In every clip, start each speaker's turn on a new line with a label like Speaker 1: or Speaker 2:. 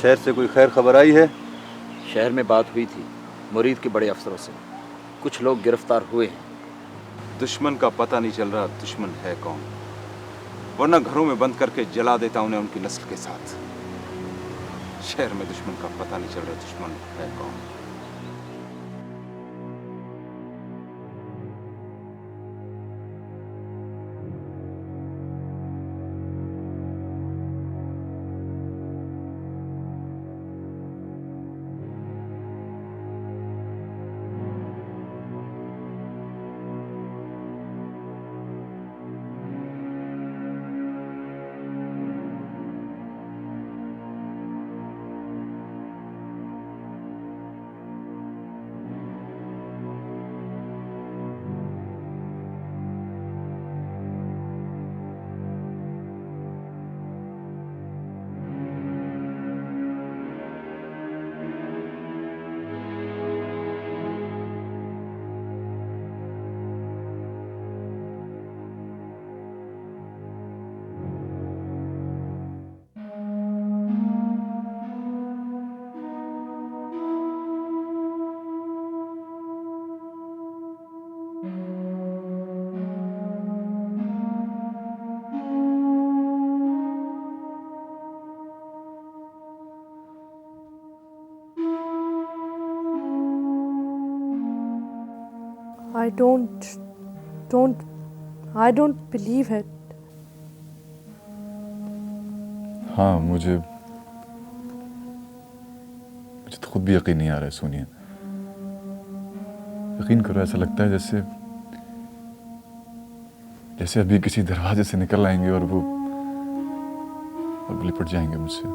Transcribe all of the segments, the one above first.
Speaker 1: शहर से कोई खैर खबर आई है?
Speaker 2: शहर में बात हुई थी मुरीद के बड़े अफसरों से, कुछ लोग गिरफ्तार हुए हैं।
Speaker 1: दुश्मन का पता नहीं चल रहा दुश्मन है कौन, वरना घरों में बंद करके जला देता उन्हें उनकी नस्ल के साथ। शहर में दुश्मन का पता नहीं चल रहा दुश्मन है कौन।
Speaker 3: I don't believe it.
Speaker 4: हाँ, मुझे तो खुद भी यकीन नहीं आ रहा है सोनिया। यकीन करो, ऐसा लगता है जैसे अभी किसी दरवाजे से निकल आएंगे और वो लिपट जाएंगे मुझसे।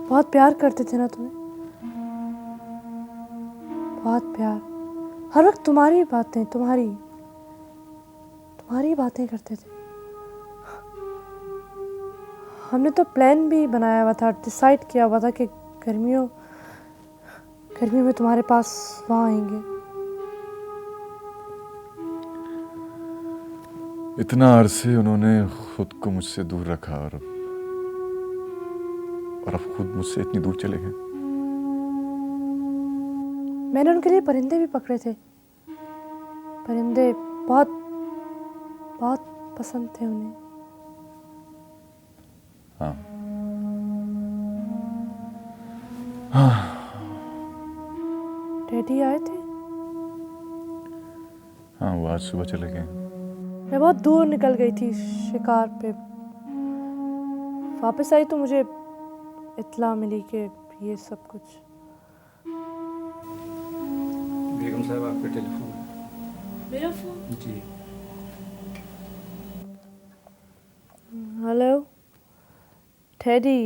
Speaker 3: बहुत प्यार करते थे ना तुम्हें, बहुत प्यार। हर वक्त तुम्हारी बातें करते थे। हमने तो प्लान भी बनाया हुआ था, डिसाइड किया हुआ था कि गर्मियों में तुम्हारे पास वहाँ आएंगे।
Speaker 4: इतना अरसे उन्होंने खुद को मुझसे दूर रखा और अब खुद मुझसे इतनी दूर चले गए।
Speaker 3: मैंने उनके लिए परिंदे भी पकड़े थे। परिंदे बहुत पसंद थे उन्हें।
Speaker 4: हाँ,
Speaker 3: डैडी आए थे?
Speaker 4: हाँ, वो आज सुबह चले गए।
Speaker 3: मैं बहुत दूर निकल गई थी शिकार पे। वापस आई तो मुझे इत्ला मिली कि ये सब कुछ।
Speaker 5: बेगम साहब, आपका टेलीफोन।
Speaker 3: मेरा फोन?
Speaker 5: जी।
Speaker 3: Hello Teddy,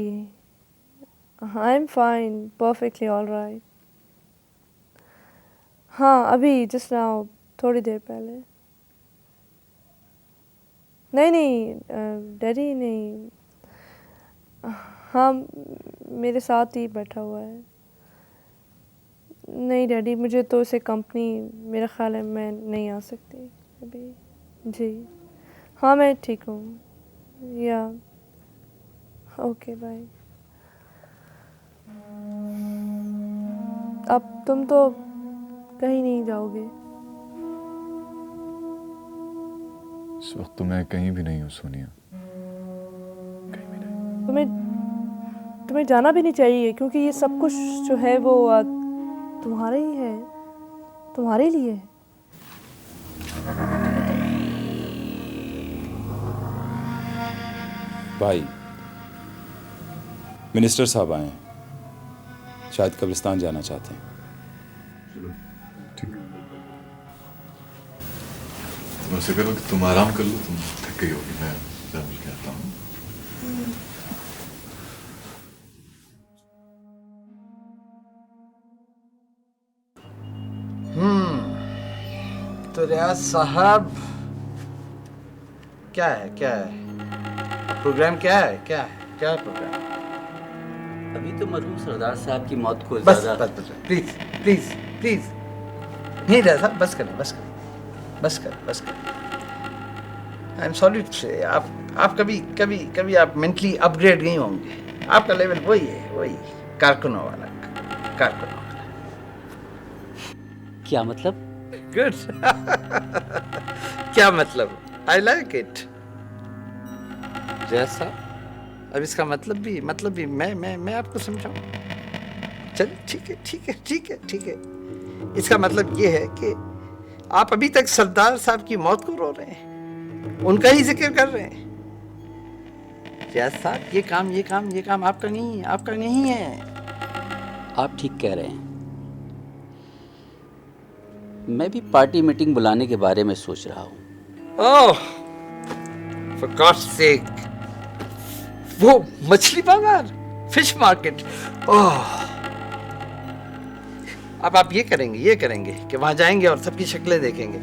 Speaker 3: I am fine, perfectly all right. हाँ, अभी जस्ट नाउ, थोड़ी देर पहले। नहीं, डैडी नहीं। हाँ, मेरे साथ ही बैठा हुआ है। नहीं डैडी, मुझे तो उसे कंपनी, मेरा ख्याल है मैं नहीं आ सकती अभी। जी हाँ, मैं ठीक हूँ। या ओके, बाय। अब तुम तो कहीं नहीं जाओगे?
Speaker 4: इस वक्त तो मैं कहीं भी नहीं हूँ सोनिया, कहीं भी नहीं।
Speaker 3: तुम्हें जाना भी नहीं चाहिए, क्योंकि ये सब कुछ जो है वो तुम्हारे ही है, तुम्हारे लिए है।
Speaker 6: भाई, मिनिस्टर साहब आए हैं, शायद कब्रिस्तान जाना चाहते हैं।
Speaker 4: ठीक है, तुम ऐसे करो कि तुम आराम कर लो, तुम थक गई होगी, मैं मिल के आता हूँ।
Speaker 5: तो रियाज साहब, क्या है प्रोग्राम? क्या है प्रोग्राम?
Speaker 7: अभी तो मरहूम सरदार साहब की मौत को
Speaker 5: बस
Speaker 7: ज़्यादा।
Speaker 5: प्लीज नहीं रहा साहब, बस कर। आई एम सॉरी टू से, आप कभी आप मेंटली अपग्रेड नहीं होंगे। आपका लेवल वही है। कारकुनों वाला, कारकुनों वाला।
Speaker 7: क्या मतलब?
Speaker 5: गुड। क्या मतलब? I like it. जैसा अब इसका मतलब भी मैं आपको समझाऊं। चल ठीक है ठीक है ठीक है ठीक है। इसका मतलब ये है कि आप अभी तक सरदार साहब की मौत को रो रहे हैं, उनका ही जिक्र कर रहे हैं। जैसा साहब ये काम आपका नहीं है।
Speaker 7: आप ठीक कह रहे हैं। मैं भी पार्टी मीटिंग बुलाने के बारे में सोच रहा हूँ।
Speaker 5: ओह, फॉर गॉड्स सेक, वो मछली बाजार, फिश मार्केट। ओह, अब आप ये करेंगे कि वहां जाएंगे और सबकी शक्लें देखेंगे,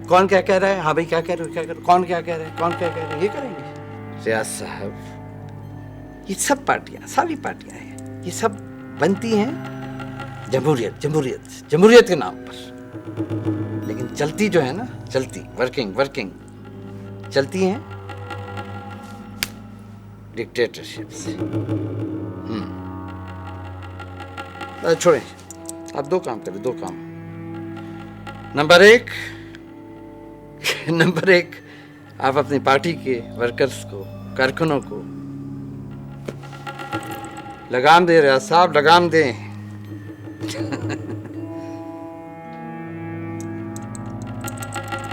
Speaker 5: कौन क्या कह रहा है, हाँ भाई क्या कह रहे हो, क्या कह रहे हो, कौन क्या कह रहा है, ये करेंगे। रियाज साहब, ये सब पार्टियां, सारी पार्टियां हैं, ये सब बनती हैं जमहूरियत के नाम पर, लेकिन चलती जो है ना, वर्किंग चलती हैं डिक्टेटरशिप से। छोड़ें, आप दो काम करें, नंबर एक आप अपनी पार्टी के वर्कर्स को, कारकुनों को लगाम दे रहे साहब, लगाम दें।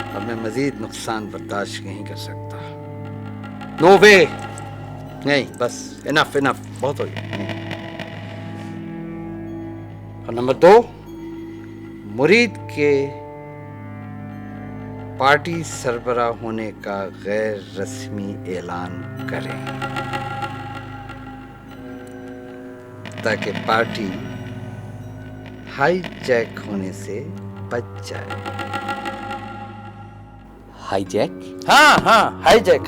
Speaker 5: अब मैं मजीद नुकसान बर्दाश्त नहीं कर सकता। नो वे, नहीं, बस इनफ बहुत हो गया। और नंबर 2, मुरीद के पार्टी सरबराह होने का गैर रस्मी ऐलान करें, ताकि पार्टी हाईजैक होने से बच जाए।
Speaker 7: हाईजैक?
Speaker 5: हाँ, हाईजैक।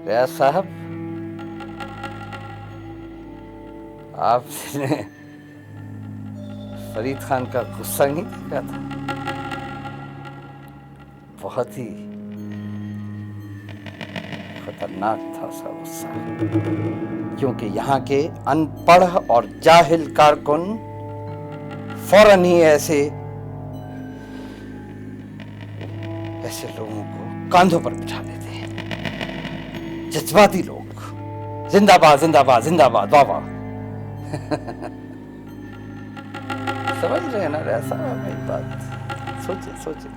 Speaker 5: रियाज साहब, आपने फरीद खान का गुस्सा नहीं देखा था? बहुत ही खतरनाक था उसका गुस्सा, क्योंकि यहाँ के अनपढ़ और जाहिल कारकुन फौरन ही ऐसे लोगों को कांधों पर बिठा लेते हैं। जज्बाती लोग, जिंदाबाद, वाह वाह। समझ रहे हैं ना ऐसा मेरी बात? सोचिए।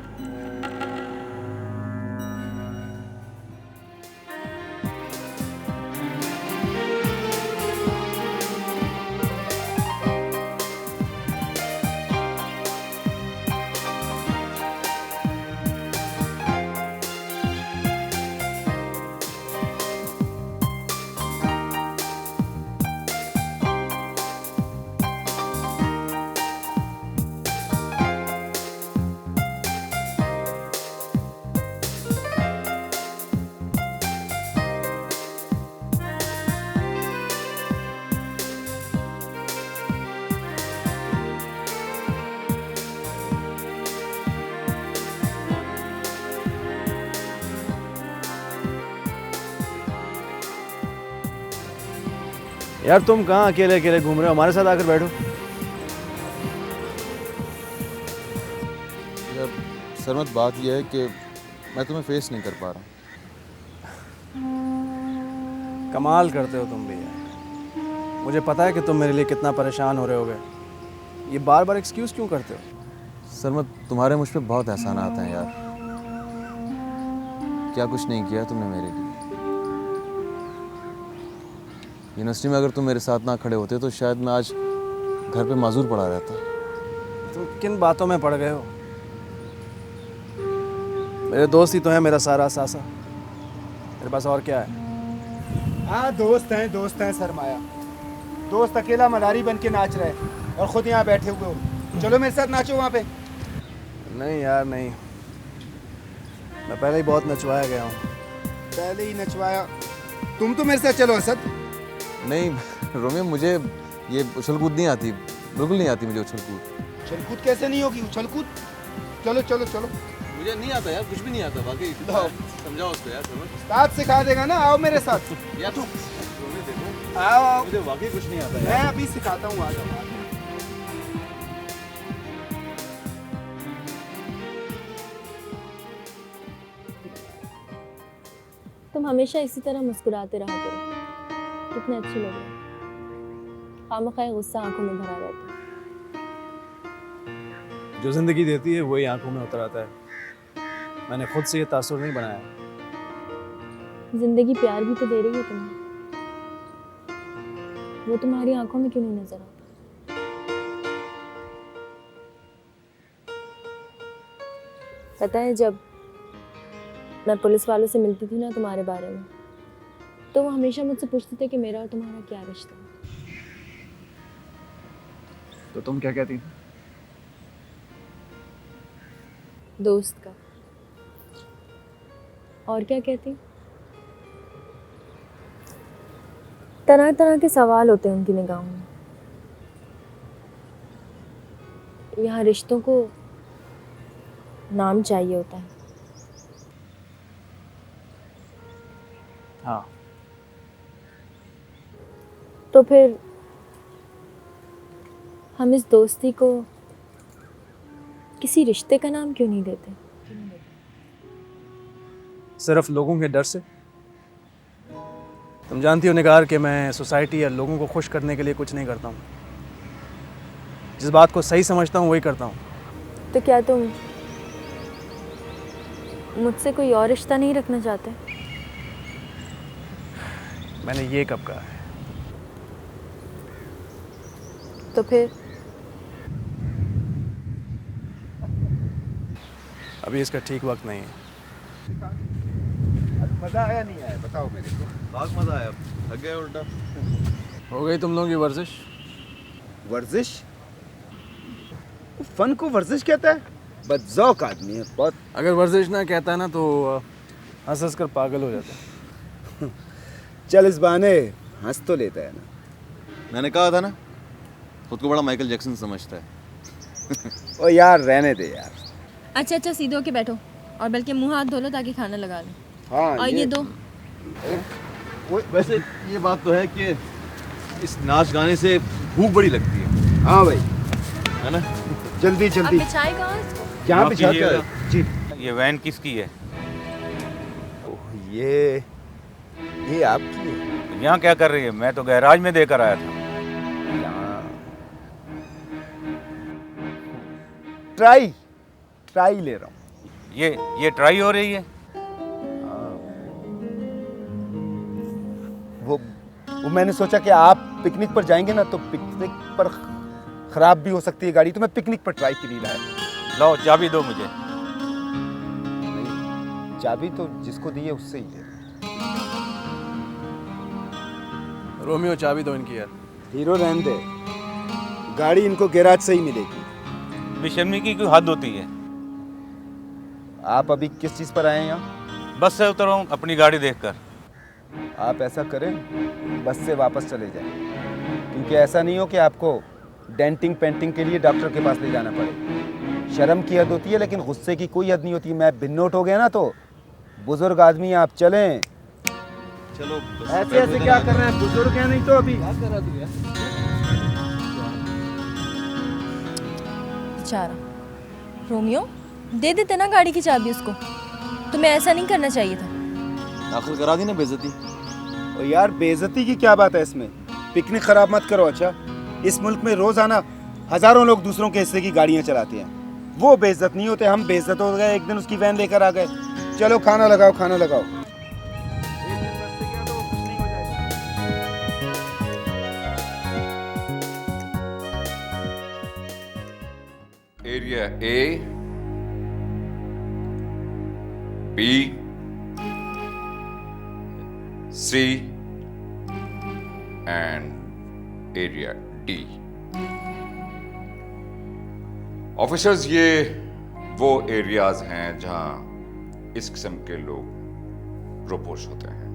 Speaker 8: यार तुम कहाँ अकेले अकेले घूम रहे हो? हमारे साथ आकर बैठो।
Speaker 4: यार सरमत, बात यह है कि मैं तुम्हें फेस नहीं कर पा रहा।
Speaker 8: कमाल करते हो तुम भी यार। मुझे पता है कि तुम मेरे लिए कितना परेशान हो रहे होगे। ये बार बार एक्सक्यूज़ क्यों करते हो?
Speaker 4: सरमत, तुम्हारे मुझ पे बहुत एहसान आता है यार। क्या कुछ नहीं किया तुमने मेरे लिए। यूनिवर्सिटी में अगर तुम मेरे साथ ना खड़े होते तो शायद मैं आज घर पे माजूर पड़ा रहता।
Speaker 8: तुम किन बातों में पड़ गए हो? मेरे दोस्त ही तो हैं मेरा सारा सासा। मेरे पास और क्या है?
Speaker 9: हाँ, दोस्त हैं सरमाया। दोस्त अकेला मदारी बन के नाच रहे और खुद यहाँ बैठे हुए हो। चलो मेरे साथ नाचो वहाँ पे।
Speaker 8: नहीं यार नहीं, मैं पहले ही बहुत नचवाया गया हूँ।
Speaker 9: पहले ही नचवाया? तुम तो मेरे साथ चलो असद।
Speaker 4: नहीं रोमियो, मुझे ये उछल कूद नहीं आती, बिल्कुल नहीं आती मुझे उछल कूद।
Speaker 9: उछल कूद कैसे नहीं होगी? उछल कूद चलो।
Speaker 4: मुझे नहीं आता यार, कुछ भी नहीं आता वाकई। समझाओ उसको यार।
Speaker 9: उस्ताद सिखा देगा ना, आओ मेरे साथ।
Speaker 4: यार देखो
Speaker 9: आओ,
Speaker 8: मुझे वाकई कुछ नहीं आता
Speaker 9: मैं अभी सिखाता हूँ, आ जाओ।
Speaker 10: तुम हमेशा इसी तरह मुस्कुराते रहा करो, कितने अच्छे लोग हैं। खामखा गुस्सा आंखों में भरा रहता है।
Speaker 8: जो जिंदगी देती है वही आंखों में उतर आता है। मैंने खुद से ये तासुर नहीं बनाया।
Speaker 10: जिंदगी प्यार भी तो दे रही है तुम्हें, वो तुम्हारी आंखों में क्यों नहीं नजर आता? पता है, जब मैं पुलिस वालों से मिलती थी ना तुम्हारे बारे में, तो वो हमेशा मुझसे पूछते थे कि मेरा और तुम्हारा क्या रिश्ता है।
Speaker 8: तो तुम क्या कहती?
Speaker 10: दोस्त का। और क्या कहती? तरह तरह के सवाल होते हैं उनकी निगाहों में। यहाँ रिश्तों को नाम चाहिए होता है।
Speaker 8: हाँ।
Speaker 10: तो फिर हम इस दोस्ती को किसी रिश्ते का नाम क्यों नहीं देते?
Speaker 8: सिर्फ लोगों के डर से? तुम जानती हो निगार कि मैं सोसाइटी या लोगों को खुश करने के लिए कुछ नहीं करता हूँ। जिस बात को सही समझता हूँ वही करता हूँ।
Speaker 10: तो क्या तुम मुझसे कोई और रिश्ता नहीं रखना चाहते?
Speaker 8: मैंने ये कब कहा है?
Speaker 10: तो फिर
Speaker 8: अभी इसका ठीक वक्त नहीं है।
Speaker 9: मजा आया नहीं आया बताओ मेरे को।
Speaker 4: बहुत मजा आया, थक गए उल्टा।
Speaker 8: हो गई तुम लोगों की वर्जिश?
Speaker 9: वर्जिश? फन को वर्जिश कहता है? बदज़ौक आदमी है बहुत।
Speaker 8: अगर वर्जिश ना कहता ना तो हंस हंस कर पागल हो जाता।
Speaker 9: चल इस बहाने हंस तो लेता है ना।
Speaker 4: मैंने कहा था ना, खुद को बड़ा माइकल जैक्सन समझता है।
Speaker 9: ओ यार रहने दे यार।
Speaker 10: अच्छा अच्छा, सीधे होके बैठो और बल्कि मुंह हाथ धो लो ताकि खाना लगा लो।
Speaker 9: हाँ,
Speaker 10: और ये दो।
Speaker 4: वैसे ये बात तो है कि इस नाच गाने से भूख बड़ी लगती है।
Speaker 9: हाँ भाई,
Speaker 4: है ना?
Speaker 9: जल्दी
Speaker 10: अब
Speaker 9: जल्दी
Speaker 10: बिछाए कहाँ इसको?
Speaker 9: यहाँ पे छत है जी।
Speaker 1: ये वैन किसकी है?
Speaker 9: ये आपकी है।
Speaker 1: यहाँ क्या कर रही है? मैं तो गैराज में देकर आया था।
Speaker 9: ट्राई ले रहा हूँ।
Speaker 1: ये ट्राई हो रही है?
Speaker 9: वो मैंने सोचा कि आप पिकनिक पर जाएंगे ना, तो पिकनिक पर खराब भी हो सकती है गाड़ी, तो मैं पिकनिक पर ट्राई के लिए लाया।
Speaker 1: लो चाबी दो मुझे।
Speaker 9: नहीं, चाबी तो जिसको दी है उससे ही है।
Speaker 8: रोमियो चाबी दो इनकी यार।
Speaker 9: हीरो रहने दे, गाड़ी इनको गैराज से ही मिलेगी।
Speaker 1: बेशर्मी की कोई हद होती है।
Speaker 9: आप अभी किस चीज़ पर आए हैं यहाँ?
Speaker 1: बस से उतर हूँ अपनी गाड़ी देखकर।
Speaker 9: आप ऐसा करें, बस से वापस चले जाएं, क्योंकि ऐसा नहीं हो कि आपको डेंटिंग पेंटिंग के लिए डॉक्टर के पास ले जाना पड़े। शर्म की हद होती है लेकिन गुस्से की कोई हद नहीं होती। मैं भिन्नोट हो गया ना, तो बुजुर्ग आदमी आप चलें।
Speaker 4: चलो
Speaker 9: ऐसे ऐसे क्या कर रहे हैं? बुजुर्ग हैं नहीं तो अभी।
Speaker 10: बेचारा रोमियो, दे देते ना गाड़ी की चाबी उसको। तुम्हें ऐसा नहीं करना चाहिए था।
Speaker 4: आखिर करा दी ना बेइज्जती।
Speaker 9: और यार बेइज्जती की क्या बात है इसमें? पिकनिक खराब मत करो। अच्छा, इस मुल्क में रोजाना हजारों लोग दूसरों के हिस्से की गाड़ियां चलाते हैं, वो बेइज्जत नहीं होते। हम बेइज्जत हो गए, एक दिन उसकी वैन लेकर आ गए। चलो खाना लगाओ, खाना लगाओ।
Speaker 11: Area A, B, C and area D. Officers, ये वो एरियाज हैं जहां इस किस्म के लोग प्रोपोज होते हैं।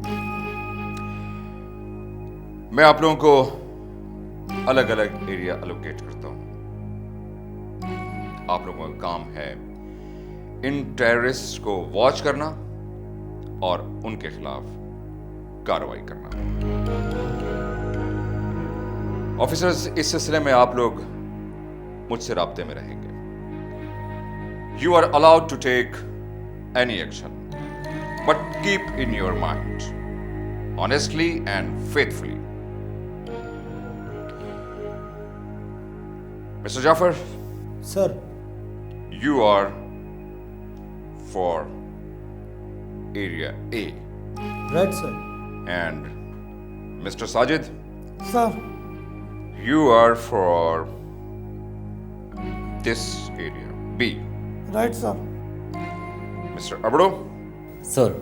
Speaker 11: मैं आप लोगों को अलग अलग एरिया एलोकेट करता हूं। आप लोगों का काम है इन टेररिस्ट को वॉच करना और उनके खिलाफ कार्रवाई करना। ऑफिसर्स, इस सिलसिले में आप लोग मुझसे राब्ते में रहेंगे। You are allowed to take any action, but keep in your mind honestly and faithfully. Mister Jafar,
Speaker 8: sir,
Speaker 11: you are for area A.
Speaker 8: Right sir.
Speaker 11: And Mr. Sajid,
Speaker 8: sir,
Speaker 11: you are for this area B.
Speaker 8: Right sir.
Speaker 11: Mr. Abdo,
Speaker 7: sir.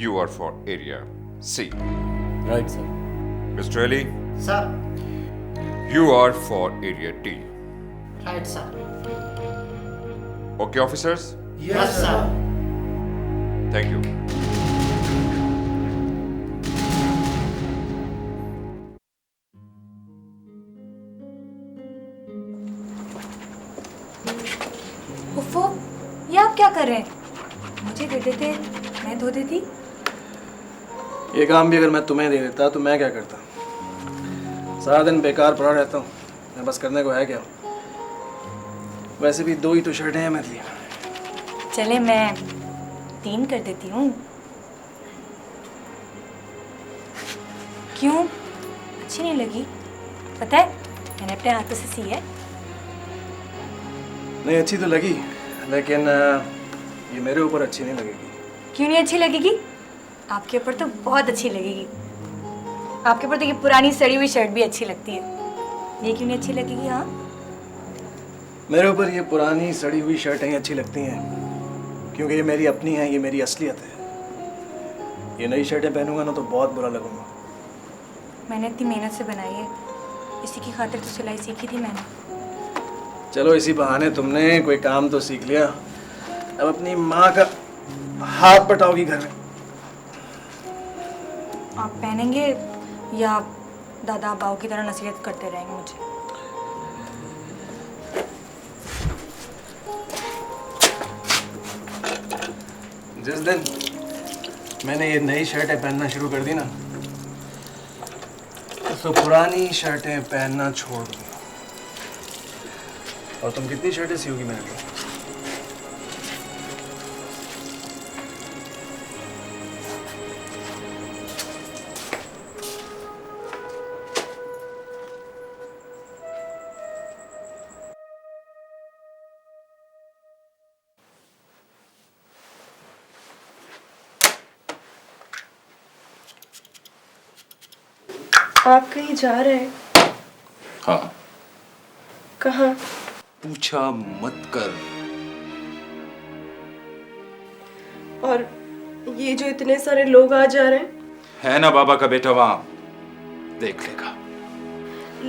Speaker 11: you are for area C.
Speaker 7: Right sir.
Speaker 11: Mr. Ali,
Speaker 5: sir.
Speaker 11: you are for area D.
Speaker 5: Right sir.
Speaker 11: Okay, officers?
Speaker 5: Yes sir.
Speaker 11: Thank you.
Speaker 12: उफ़ो, ये आप क्या कर रहे हैं? मुझे दे देते, मैं धो देती।
Speaker 8: ये काम भी अगर मैं तुम्हें दे देता तो मैं क्या करता? सारा दिन बेकार पड़ा रहता हूँ, मैं बस करने को है क्या? वैसे भी 2 ही तो शर्टें हैं मेरे लिए।
Speaker 12: चले मैं 3 कर देती हूँ। क्यों? अच्छी नहीं लगी? पता है मैंने अपने हाथों से सी है।
Speaker 8: नहीं, अच्छी तो लगी, लेकिन ये मेरे ऊपर अच्छी नहीं लगेगी।
Speaker 12: क्यों नहीं अच्छी लगेगी? आपके ऊपर तो बहुत अच्छी लगेगी। आपके ऊपर तो ये पुरानी सड़ी हुई शर्ट भी अच्छी लगती है। ये क्यों नहीं अच्छी लगेगी? हाँ,
Speaker 8: मेरे ऊपर ये पुरानी सड़ी हुई शर्टें ही अच्छी लगती हैं, क्योंकि ये मेरी अपनी है, ये मेरी असलियत है। ये नई शर्टें पहनूंगा ना तो बहुत बुरा लगूंगा।
Speaker 12: मैंने इतनी मेहनत से बनाई है, इसी की खातिर तो सिलाई सीखी थी मैंने।
Speaker 8: चलो, इसी बहाने तुमने कोई काम तो सीख लिया। अब अपनी माँ का हाथ पटाओगी घर में।
Speaker 12: आप पहनेंगे या दादा बाऊ की तरह नसीहत करते रहेंगे मुझे?
Speaker 8: जिस दिन मैंने ये नई शर्टें पहनना शुरू कर दी ना, तो पुरानी शर्टें पहनना छोड़ दूंगा। और तुम कितनी शर्टें सियोगी मेरे लिए?
Speaker 3: आप कहीं जा रहे हैं?
Speaker 6: हाँ।
Speaker 3: कहाँ?
Speaker 6: पूछा मत कर।
Speaker 3: और ये जो इतने सारे लोग आ जा रहे हैं?
Speaker 6: है ना बाबा का बेटा वहां, देख लेगा।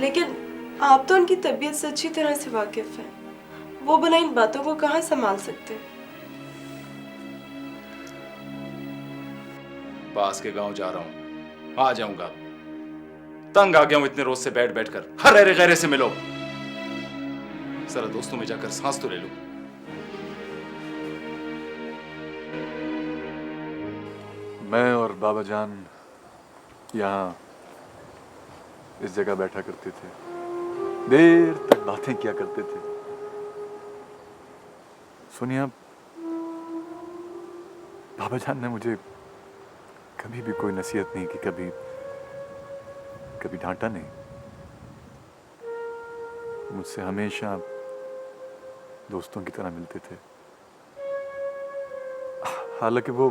Speaker 3: लेकिन आप तो उनकी तबीयत से अच्छी तरह से वाकिफ हैं। वो भला इन बातों को कहाँ संभाल सकते?
Speaker 6: पास के गांव जा रहा हूं, आ जाऊंगा। तंग आ गया हूं इतने रोज से बैठ बैठ कर। हर अरे गहरे से मिलो, जरा दोस्तों में जाकर सांस तो ले लो।
Speaker 4: मैं और बाबा जान यहाँ इस जगह बैठा करते थे, देर तक बातें किया करते थे। सोनिया, बाबा जान ने मुझे कभी भी कोई नसीहत नहीं की, कभी कभी डांटा नहीं। मुझसे हमेशा दोस्तों की तरह मिलते थे। हालांकि वो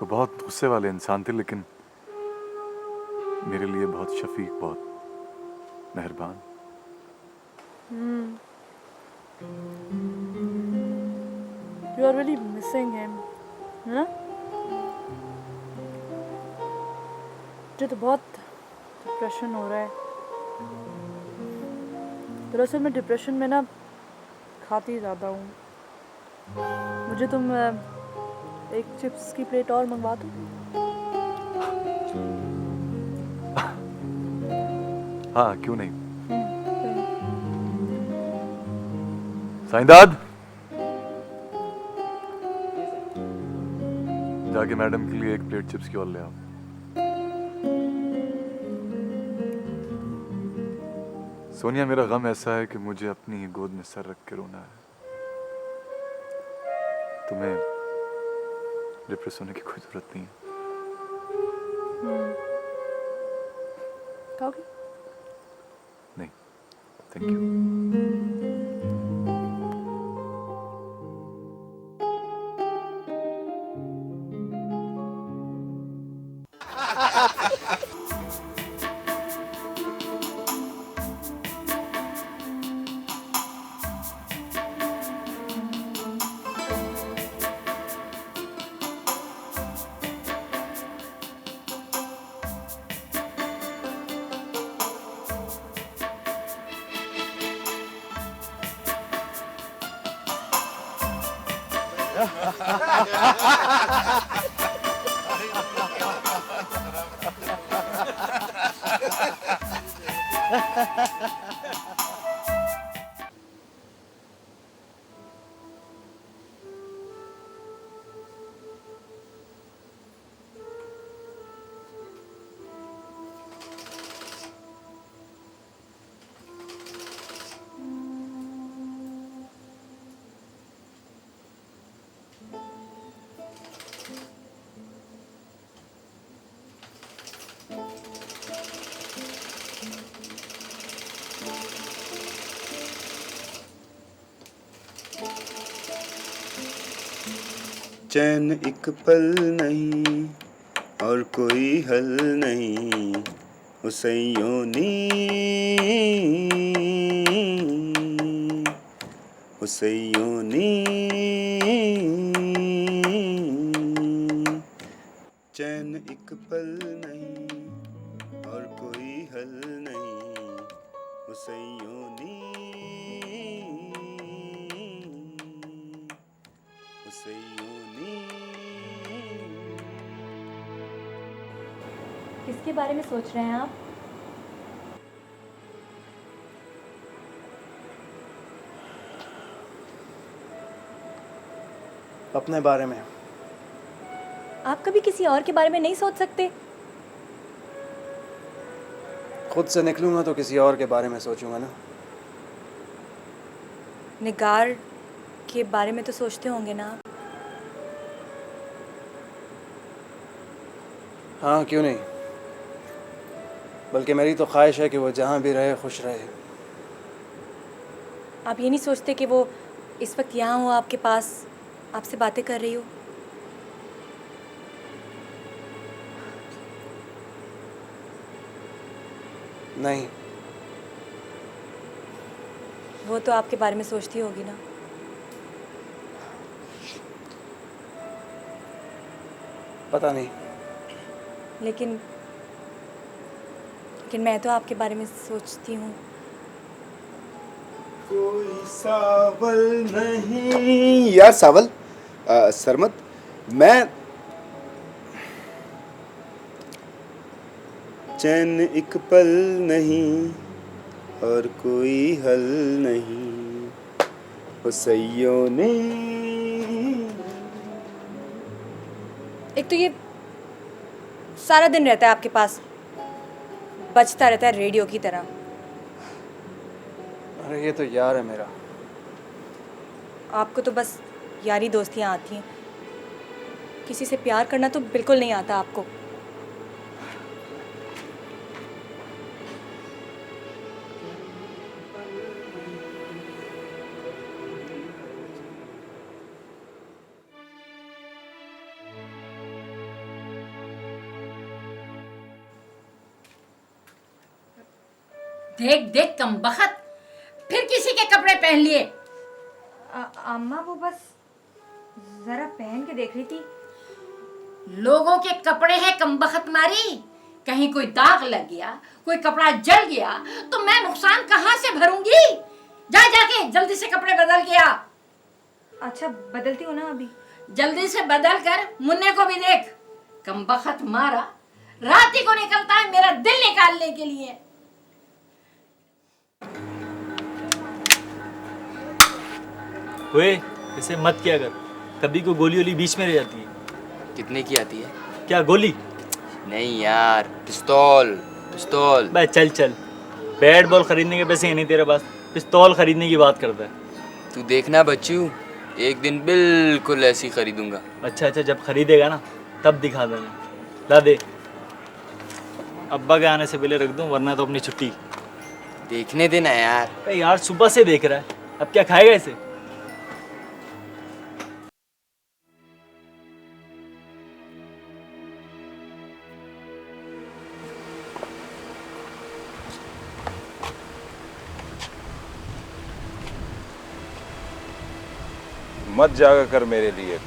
Speaker 4: बहुत गुस्से वाले इंसान थे, लेकिन मेरे लिए बहुत शफीक, बहुत मेहरबान।
Speaker 3: You are really missing him, है? मुझे तो बहुत डिप्रेशन हो रहा है। दरअसल मैं डिप्रेशन में ना खाती ज़्यादा हूँ। मुझे तुम एक चिप्स की प्लेट और मंगवा दो।
Speaker 4: हाँ, क्यों नहीं। साईंदाद, जाके मैडम के लिए एक प्लेट चिप्स की और ले आओ। सोनिया, मेरा गम ऐसा है कि मुझे अपनी ही गोद में सर रख के रोना है। तुम्हें डिप्रेस होने की कोई जरूरत नहीं है।
Speaker 3: कहोगे?
Speaker 4: नहीं, थैंक यू।
Speaker 9: चैन एक पल नहीं और कोई हल नहीं, हुसैयों नी हुसैयों नी। चैन एक पल नहीं और कोई हल नहीं, हुसैयों नी हुसैयों नी।
Speaker 12: किसके बारे में सोच रहे हैं आप?
Speaker 8: अपने बारे में।
Speaker 12: आप कभी किसी और के बारे में नहीं सोच सकते?
Speaker 8: खुद से निकलूंगा तो किसी और के बारे में सोचूंगा ना।
Speaker 12: निगार के बारे में तो सोचते होंगे ना आप?
Speaker 8: हाँ, क्यों नहीं, बल्कि मेरी तो ख्वाहिश है कि वो जहाँ भी रहे खुश रहे।
Speaker 12: आप ये नहीं सोचते कि वो इस वक्त यहाँ हो, आपके पास, आपसे बातें कर रही हो?
Speaker 8: नहीं।
Speaker 12: वो तो आपके बारे में सोचती होगी ना।
Speaker 8: पता नहीं,
Speaker 12: लेकिन मैं तो आपके बारे में सोचती हूँ।
Speaker 9: कोई सावल नहीं यार, सावल सरमत, मैं चैन एक पल नहीं और कोई हल नहीं, हुसैयों ने।
Speaker 12: एक तो ये सारा दिन रहता है आपके पास, बजता रहता है रेडियो की तरह।
Speaker 8: अरे ये तो यार है मेरा।
Speaker 12: आपको तो बस यारी दोस्तियाँ आती हैं, किसी से प्यार करना तो बिल्कुल नहीं आता आपको।
Speaker 13: देख देख कमबख्त, फिर किसी के कपड़े पहन लिए।
Speaker 12: अम्मा वो बस जरा पहन के देख रही थी।
Speaker 13: लोगों के कपड़े हैं कमबख्त मारी, कहीं कोई दाग लग गया, कोई कपड़ा जल गया तो मैं नुकसान कहाँ से भरूंगी? जा जाके जल्दी से कपड़े बदल के आ।
Speaker 12: अच्छा बदलती हो ना अभी?
Speaker 13: जल्दी से बदल कर मुन्ने को भी देख। कमबख्त मारा रात ही को निकलता है मेरा दिल निकालने के लिए।
Speaker 14: ओए, इसे मत किया कर, कभी को गोली वोली बीच में रह जाती है।
Speaker 15: कितने की आती है?
Speaker 14: क्या गोली?
Speaker 15: नहीं यार, पिस्तौल पिस्तौल।
Speaker 14: बे चल चल, बैट बॉल खरीदने के पैसे है नहीं तेरे पास, पिस्तौल खरीदने की बात करता है।
Speaker 15: तू देखना बच्चू, एक दिन बिल्कुल ऐसी खरीदूंगा।
Speaker 14: अच्छा, जब खरीदेगा ना तब दिखा देना। ला दे, अब्बा के आने से पहले रख दूं, वरना तो अपनी छुट्टी।
Speaker 15: देखने देना यार।
Speaker 14: अरे यार सुबह से देख रहा है, अब क्या खाएगा इसे?
Speaker 1: मत जागा कर मेरे लिए,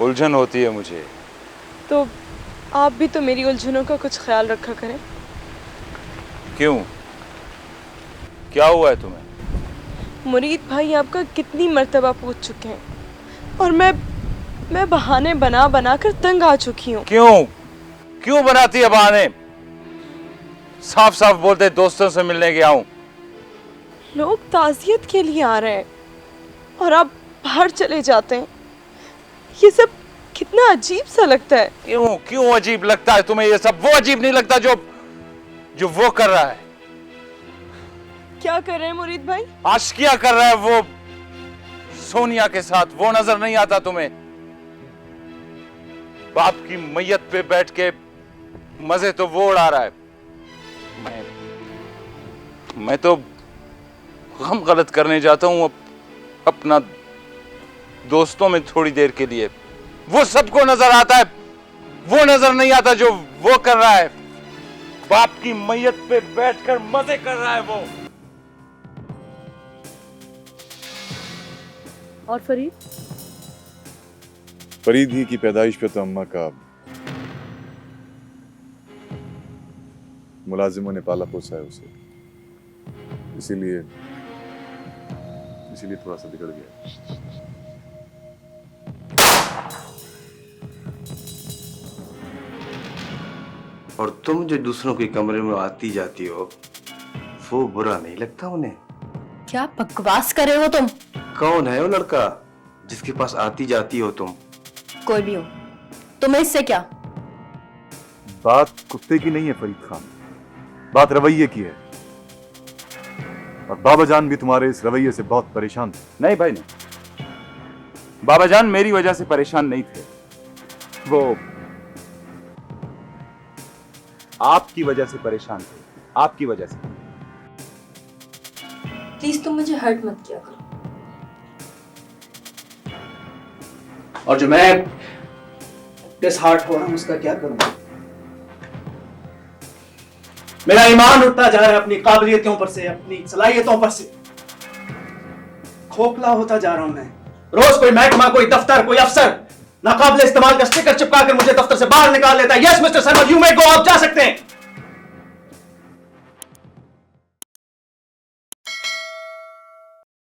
Speaker 1: उलझन होती है मुझे।
Speaker 3: तो आप भी तो मेरी उलझनों का कुछ ख्याल रखा करें।
Speaker 1: क्यों, क्या हुआ है तुम्हें?
Speaker 3: मुरीद भाई आपका कितनी मर्तबा पूछ चुके हैं और मैं बहाने बना बना कर तंग आ चुकी हूँ।
Speaker 1: क्यों बनाती है बहाने? साफ साफ बोलते दोस्तों से मिलने गया हूँ।
Speaker 3: लोग ताज़ियत के लिए आ रहे हैं और आप बाहर चले जाते हैं। ये सब कितना अजीब सा लगता है।
Speaker 1: क्यों अजीब लगता है तुम्हें ये सब? वो अजीब नहीं लगता जो वो कर रहा है।
Speaker 3: क्या कर रहे हैं मुरीद भाई?
Speaker 1: आशिकिया कर रहा है वो सोनिया के साथ। वो नजर नहीं आता तुम्हें? बाप की मैयत पे बैठ के मजे तो वो उड़ा रहा है। मैं तो गम गलत करने जाता हूं अपना दोस्तों में थोड़ी देर के लिए। वो सबको नजर आता है, वो नजर नहीं आता जो वो कर रहा है। बाप की मैयत पे बैठकर मजे कर रहा है वो।
Speaker 3: और
Speaker 4: फरीद ही की पैदाइश पे तो अम्मा का मुलाजिमों ने पाला पोसा है उसे, इसीलिए थोड़ा सा बिगड़ गया।
Speaker 16: और तुम जो दूसरों के कमरे में आती जाती हो, वो बुरा नहीं लगता उन्हें?
Speaker 12: क्या बकवास कर रहे हो तुम?
Speaker 16: कौन है वो लड़का जिसके पास आती जाती हो तुम?
Speaker 12: कोई भी हो, तुम्हें इससे क्या?
Speaker 4: बात कुत्ते की नहीं है फरीद खान, बात रवैये की है। और बाबा जान भी तुम्हारे इस रवैये से बहुत परेशान थे।
Speaker 1: नहीं भाई नहीं, बाबा जान मेरी वजह से परेशान नहीं थे। वो आपकी वजह से परेशान थे, आपकी वजह से।
Speaker 12: प्लीज तुम मुझे हर्ट मत किया करो।
Speaker 8: और जो मैं डिसहार्ट हो रहा हूं उसका क्या करूं? मेरा ईमान उठता जा रहा है अपनी काबिलियतों पर से, अपनी सलाहियतों पर से। खोखला होता जा रहा हूं मैं। रोज कोई महकमा, कोई दफ्तर, कोई अफसर नाकाबिले इस्तेमाल का स्टिकर चिपका कर मुझे दफ्तर से बाहर निकाल लेता है। Yes mister Sharma, you may go, आप जा सकते हैं।